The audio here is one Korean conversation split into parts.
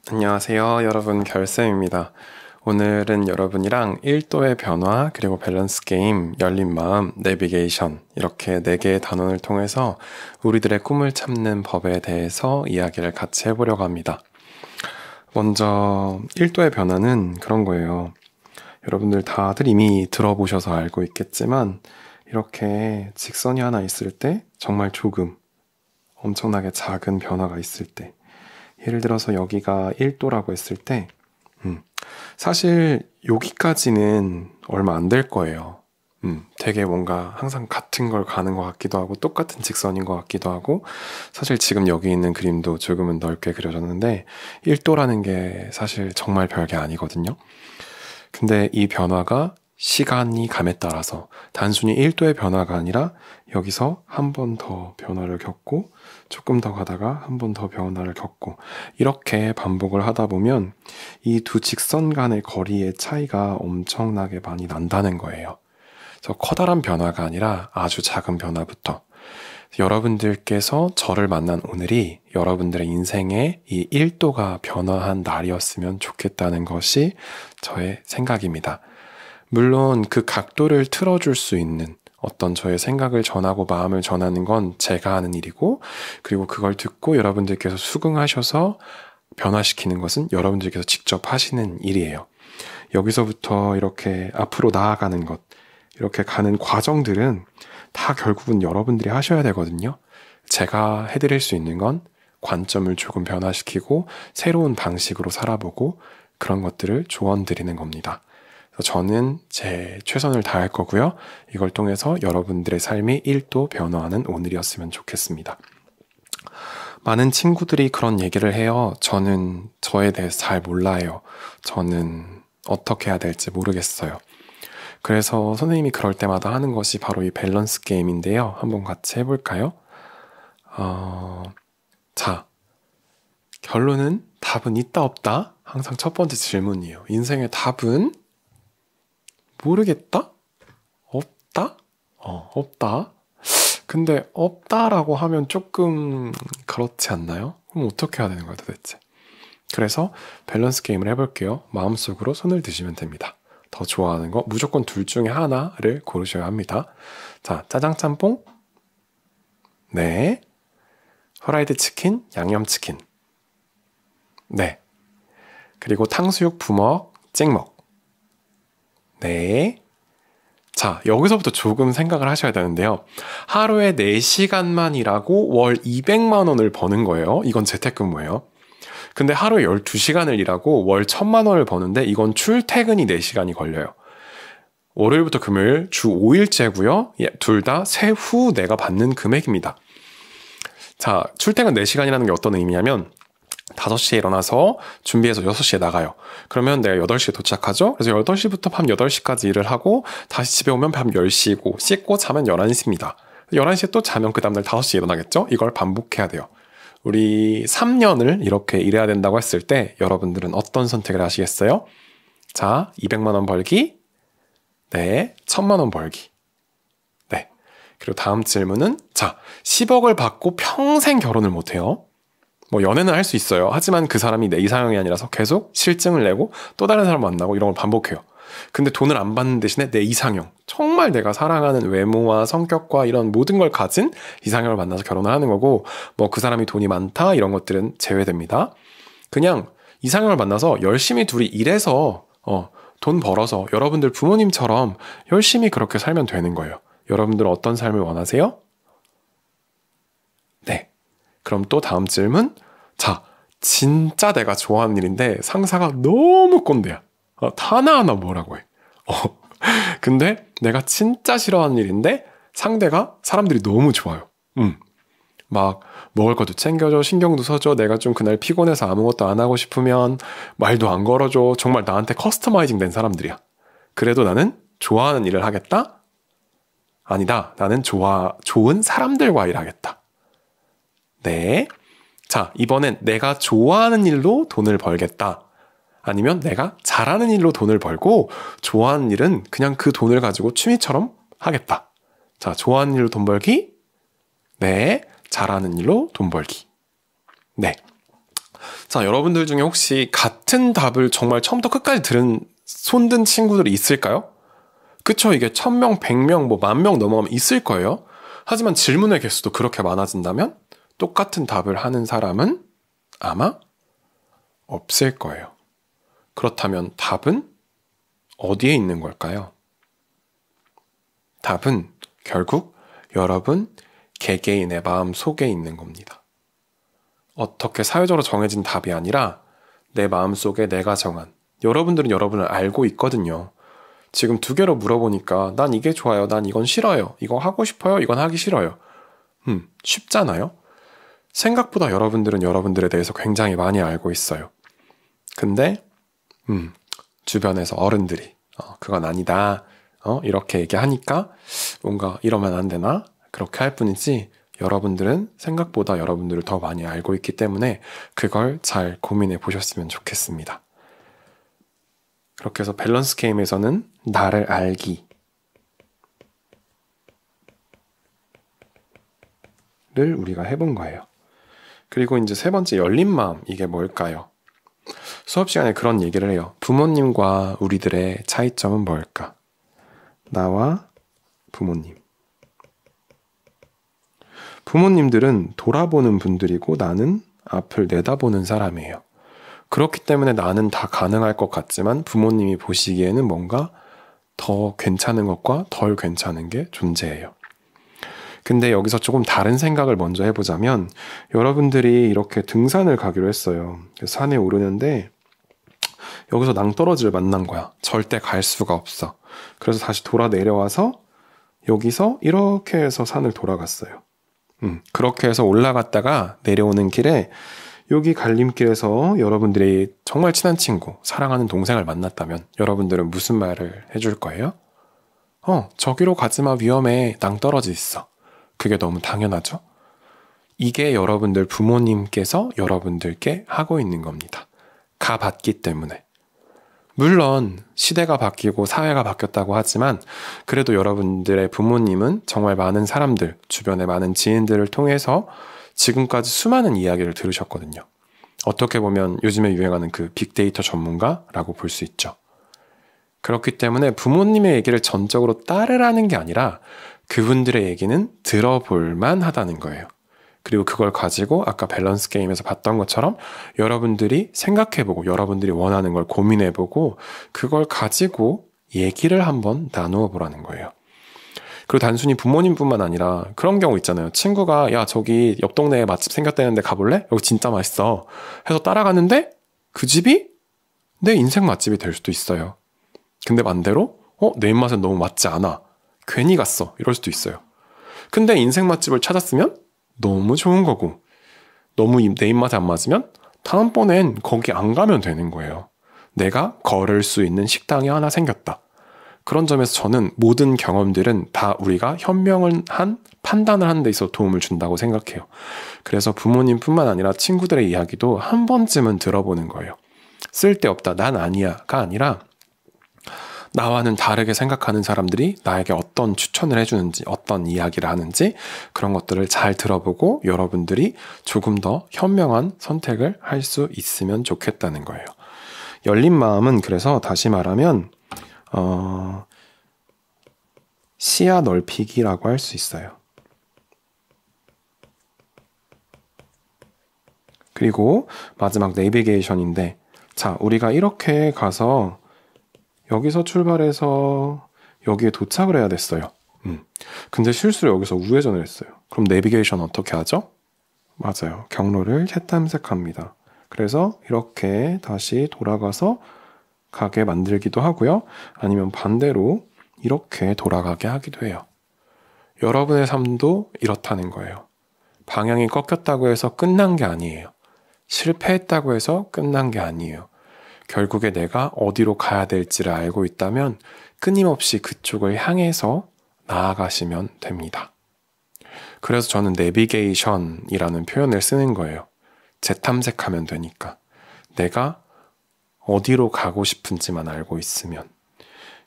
안녕하세요, 여러분. 결쌤입니다. 오늘은 여러분이랑 1도의 변화, 그리고 밸런스 게임, 열린 마음, 내비게이션 이렇게 4개의 단원을 통해서 우리들의 꿈을 찾는 법에 대해서 이야기를 같이 해보려고 합니다. 먼저 1도의 변화는 그런 거예요. 여러분들 다들 이미 들어보셔서 알고 있겠지만 이렇게 직선이 하나 있을 때 정말 조금 엄청나게 작은 변화가 있을 때, 예를 들어서 여기가 1도라고 했을 때 사실 여기까지는 얼마 안 될 거예요. 되게 뭔가 항상 같은 걸 가는 것 같기도 하고 똑같은 직선인 것 같기도 하고, 사실 지금 여기 있는 그림도 조금은 넓게 그려졌는데 1도라는 게 사실 정말 별게 아니거든요. 근데 이 변화가 시간이 감에 따라서 단순히 1도의 변화가 아니라 여기서 한 번 더 변화를 겪고 조금 더 가다가 한 번 더 변화를 겪고 이렇게 반복을 하다 보면 이 두 직선 간의 거리의 차이가 엄청나게 많이 난다는 거예요. 그래서 커다란 변화가 아니라 아주 작은 변화부터, 여러분들께서 저를 만난 오늘이 여러분들의 인생의 이 1도가 변화한 날이었으면 좋겠다는 것이 저의 생각입니다. 물론 그 각도를 틀어줄 수 있는 어떤 저의 생각을 전하고 마음을 전하는 건 제가 하는 일이고, 그리고 그걸 듣고 여러분들께서 수긍하셔서 변화시키는 것은 여러분들께서 직접 하시는 일이에요. 여기서부터 이렇게 앞으로 나아가는 것, 이렇게 가는 과정들은 다 결국은 여러분들이 하셔야 되거든요. 제가 해드릴 수 있는 건 관점을 조금 변화시키고 새로운 방식으로 살아보고 그런 것들을 조언 드리는 겁니다. 저는 제 최선을 다할 거고요. 이걸 통해서 여러분들의 삶이 1도 변화하는 오늘이었으면 좋겠습니다. 많은 친구들이 그런 얘기를 해요. 저는 저에 대해서 잘 몰라요. 저는 어떻게 해야 될지 모르겠어요. 그래서 선생님이 그럴 때마다 하는 것이 바로 이 밸런스 게임인데요. 한번 같이 해볼까요? 자, 결론은 답은 있다 없다? 항상 첫 번째 질문이에요. 인생의 답은 모르겠다? 없다? 없다. 근데 없다라고 하면 조금 그렇지 않나요? 그럼 어떻게 해야 되는 거야 도대체? 그래서 밸런스 게임을 해볼게요. 마음속으로 손을 드시면 됩니다. 더 좋아하는 거 무조건 둘 중에 하나를 고르셔야 합니다. 자, 짜장 짬뽕? 네. 후라이드 치킨, 양념 치킨? 네. 그리고 탕수육, 부먹, 찍먹? 네. 자, 여기서부터 조금 생각을 하셔야 되는데요. 하루에 4시간만 일하고 월 200만 원을 버는 거예요. 이건 재택근무예요. 근데 하루에 12시간을 일하고 월 1000만 원을 버는데 이건 출퇴근이 4시간이 걸려요. 월요일부터 금요일 주 5일째고요. 둘 다 세후 내가 받는 금액입니다. 자, 출퇴근 4시간이라는 게 어떤 의미냐면 5시에 일어나서 준비해서 6시에 나가요. 그러면 내가 8시에 도착하죠? 그래서 8시부터 밤 8시까지 일을 하고 다시 집에 오면 밤 10시고 씻고 자면 11시입니다. 11시에 또 자면 그 다음날 5시에 일어나겠죠? 이걸 반복해야 돼요. 우리 3년을 이렇게 일해야 된다고 했을 때 여러분들은 어떤 선택을 하시겠어요? 자, 200만 원 벌기? 네, 1000만 원 벌기. 네. 그리고 다음 질문은, 자, 10억을 받고 평생 결혼을 못해요. 뭐 연애는 할 수 있어요. 하지만 그 사람이 내 이상형이 아니라서 계속 실증을 내고 또 다른 사람 만나고 이런 걸 반복해요. 근데 돈을 안 받는 대신에 내 이상형, 정말 내가 사랑하는 외모와 성격과 이런 모든 걸 가진 이상형을 만나서 결혼을 하는 거고, 뭐 그 사람이 돈이 많다 이런 것들은 제외됩니다. 그냥 이상형을 만나서 열심히 둘이 일해서 돈 벌어서 여러분들 부모님처럼 열심히 그렇게 살면 되는 거예요. 여러분들 어떤 삶을 원하세요? 네. 그럼 또 다음 질문. 자, 진짜 내가 좋아하는 일인데 상사가 너무 꼰대야. 하나하나 뭐라고 해. 근데 내가 진짜 싫어하는 일인데 상대가 사람들이 너무 좋아요. 막 먹을 것도 챙겨줘, 신경도 써줘, 내가 좀 그날 피곤해서 아무것도 안 하고 싶으면 말도 안 걸어줘. 정말 나한테 커스터마이징 된 사람들이야. 그래도 나는 좋아하는 일을 하겠다? 아니다. 나는 좋은 사람들과 일하겠다. 네. 자, 이번엔 내가 좋아하는 일로 돈을 벌겠다. 아니면 내가 잘하는 일로 돈을 벌고 좋아하는 일은 그냥 그 돈을 가지고 취미처럼 하겠다. 자, 좋아하는 일로 돈 벌기? 네. 잘하는 일로 돈 벌기. 네. 자, 여러분들 중에 혹시 같은 답을 정말 처음부터 끝까지 들은 손든 친구들이 있을까요? 그쵸, 이게 1000명, 100명, 뭐 10,000명 넘어가면 있을 거예요. 하지만 질문의 개수도 그렇게 많아진다면 똑같은 답을 하는 사람은 아마 없을 거예요. 그렇다면 답은 어디에 있는 걸까요? 답은 결국 여러분 개개인의 마음 속에 있는 겁니다. 어떻게 사회적으로 정해진 답이 아니라 내 마음 속에 내가 정한, 여러분들은 여러분을 알고 있거든요. 지금 2개로 물어보니까 난 이게 좋아요, 난 이건 싫어요, 이거 하고 싶어요, 이건 하기 싫어요. 쉽잖아요? 생각보다 여러분들은 여러분들에 대해서 굉장히 많이 알고 있어요. 근데 주변에서 어른들이 그건 아니다, 이렇게 얘기하니까 뭔가 이러면 안 되나? 그렇게 할 뿐이지 여러분들은 생각보다 여러분들을 더 많이 알고 있기 때문에 그걸 잘 고민해 보셨으면 좋겠습니다. 그렇게 해서 밸런스 게임에서는 나를 알기를 우리가 해본 거예요. 그리고 이제 3번째 열린 마음, 이게 뭘까요? 수업 시간에 그런 얘기를 해요. 부모님과 우리들의 차이점은 뭘까? 나와 부모님. 부모님들은 돌아보는 분들이고 나는 앞을 내다보는 사람이에요. 그렇기 때문에 나는 다 가능할 것 같지만 부모님이 보시기에는 뭔가 더 괜찮은 것과 덜 괜찮은 게 존재해요. 근데 여기서 조금 다른 생각을 먼저 해보자면 여러분들이 이렇게 등산을 가기로 했어요. 산에 오르는데 여기서 낭떠러지를 만난 거야. 절대 갈 수가 없어. 그래서 다시 돌아 내려와서 여기서 이렇게 해서 산을 돌아갔어요. 그렇게 해서 올라갔다가 내려오는 길에 여기 갈림길에서 여러분들이 정말 친한 친구, 사랑하는 동생을 만났다면 여러분들은 무슨 말을 해줄 거예요? 저기로 가지마, 위험해, 낭떠러지 있어. 그게 너무 당연하죠? 이게 여러분들 부모님께서 여러분들께 하고 있는 겁니다. 가봤기 때문에. 물론 시대가 바뀌고 사회가 바뀌었다고 하지만 그래도 여러분들의 부모님은 정말 많은 사람들, 주변의 많은 지인들을 통해서 지금까지 수많은 이야기를 들으셨거든요. 어떻게 보면 요즘에 유행하는 그 빅데이터 전문가라고 볼 수 있죠. 그렇기 때문에 부모님의 얘기를 전적으로 따르라는 게 아니라 그분들의 얘기는 들어볼만 하다는 거예요. 그리고 그걸 가지고 아까 밸런스 게임에서 봤던 것처럼 여러분들이 생각해보고 여러분들이 원하는 걸 고민해보고 그걸 가지고 얘기를 한번 나누어 보라는 거예요. 그리고 단순히 부모님뿐만 아니라 그런 경우 있잖아요. 친구가 야 저기 옆 동네에 맛집 생겼다는데 가볼래? 여기 진짜 맛있어. 해서 따라가는데 그 집이 내 인생 맛집이 될 수도 있어요. 근데 반대로 내 입맛엔 너무 맞지 않아. 괜히 갔어. 이럴 수도 있어요. 근데 인생 맛집을 찾았으면 너무 좋은 거고 너무 내 입맛에 안 맞으면 다음번엔 거기 안 가면 되는 거예요. 내가 걸을 수 있는 식당이 하나 생겼다. 그런 점에서 저는 모든 경험들은 다 우리가 현명한 판단을 하는 데 있어 도움을 준다고 생각해요. 그래서 부모님뿐만 아니라 친구들의 이야기도 한 번쯤은 들어보는 거예요. 쓸데없다, 난 아니야가 아니라 나와는 다르게 생각하는 사람들이 나에게 어떤 추천을 해주는지, 어떤 이야기를 하는지 그런 것들을 잘 들어보고 여러분들이 조금 더 현명한 선택을 할 수 있으면 좋겠다는 거예요. 열린 마음은 그래서 다시 말하면 시야 넓히기라고 할 수 있어요. 그리고 마지막 내비게이션인데 자, 우리가 이렇게 가서 여기서 출발해서 여기에 도착을 해야 됐어요. 근데 실수로 여기서 우회전을 했어요. 그럼 내비게이션 어떻게 하죠? 맞아요. 경로를 재탐색합니다. 그래서 이렇게 다시 돌아가서 가게 만들기도 하고요. 아니면 반대로 이렇게 돌아가게 하기도 해요. 여러분의 삶도 이렇다는 거예요. 방향이 꺾였다고 해서 끝난 게 아니에요. 실패했다고 해서 끝난 게 아니에요. 결국에 내가 어디로 가야 될지를 알고 있다면 끊임없이 그쪽을 향해서 나아가시면 됩니다. 그래서 저는 내비게이션이라는 표현을 쓰는 거예요. 재탐색하면 되니까. 내가 어디로 가고 싶은지만 알고 있으면.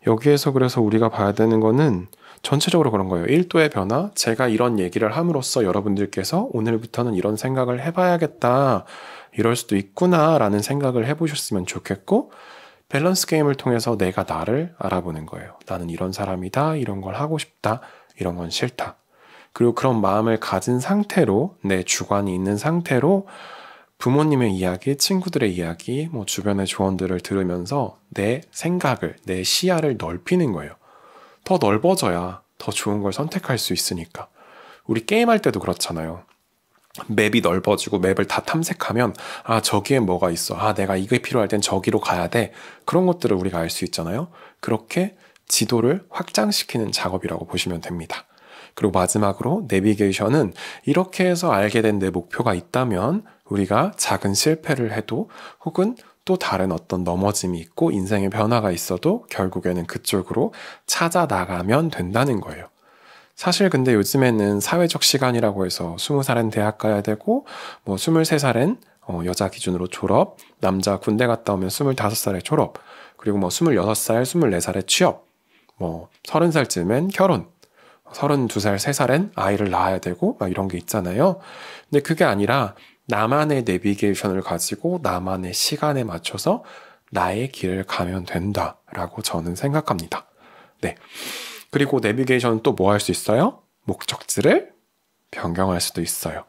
여기에서 그래서 우리가 봐야 되는 거는 전체적으로 그런 거예요. 1도의 변화, 제가 이런 얘기를 함으로써 여러분들께서 오늘부터는 이런 생각을 해봐야겠다, 이럴 수도 있구나 라는 생각을 해보셨으면 좋겠고, 밸런스 게임을 통해서 내가 나를 알아보는 거예요. 나는 이런 사람이다, 이런 걸 하고 싶다, 이런 건 싫다. 그리고 그런 마음을 가진 상태로, 내 주관이 있는 상태로 부모님의 이야기, 친구들의 이야기, 뭐 주변의 조언들을 들으면서 내 생각을, 내 시야를 넓히는 거예요. 더 넓어져야 더 좋은 걸 선택할 수 있으니까. 우리 게임할 때도 그렇잖아요. 맵이 넓어지고 맵을 다 탐색하면 아, 저기에 뭐가 있어. 아, 내가 이게 필요할 땐 저기로 가야 돼. 그런 것들을 우리가 알 수 있잖아요. 그렇게 지도를 확장시키는 작업이라고 보시면 됩니다. 그리고 마지막으로 내비게이션은 이렇게 해서 알게 된 내 목표가 있다면 우리가 작은 실패를 해도 혹은 또 다른 어떤 넘어짐이 있고 인생의 변화가 있어도 결국에는 그쪽으로 찾아 나가면 된다는 거예요. 사실 근데 요즘에는 사회적 시간이라고 해서 20살엔 대학 가야 되고 뭐 23살엔 여자 기준으로 졸업, 남자 군대 갔다 오면 25살에 졸업, 그리고 뭐 26살, 24살에 취업, 뭐 30살쯤엔 결혼, 32살, 3살엔 아이를 낳아야 되고 막 이런 게 있잖아요. 근데 그게 아니라 나만의 내비게이션을 가지고 나만의 시간에 맞춰서 나의 길을 가면 된다라고 저는 생각합니다. 네. 그리고 내비게이션은 또 뭐 할 수 있어요? 목적지를 변경할 수도 있어요.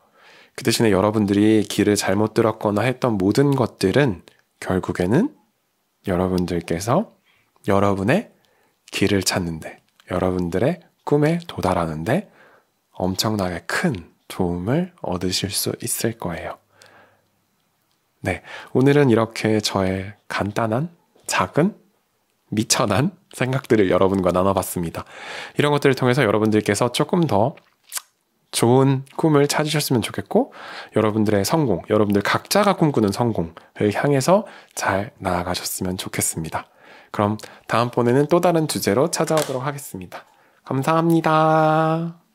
그 대신에 여러분들이 길을 잘못 들었거나 했던 모든 것들은 결국에는 여러분들께서 여러분의 길을 찾는데, 여러분들의 꿈에 도달하는데 엄청나게 큰 도움을 얻으실 수 있을 거예요. 네, 오늘은 이렇게 저의 간단한, 작은, 미천한 생각들을 여러분과 나눠봤습니다. 이런 것들을 통해서 여러분들께서 조금 더 좋은 꿈을 찾으셨으면 좋겠고, 여러분들의 성공, 여러분들 각자가 꿈꾸는 성공을 향해서 잘 나아가셨으면 좋겠습니다. 그럼 다음번에는 또 다른 주제로 찾아오도록 하겠습니다. 감사합니다.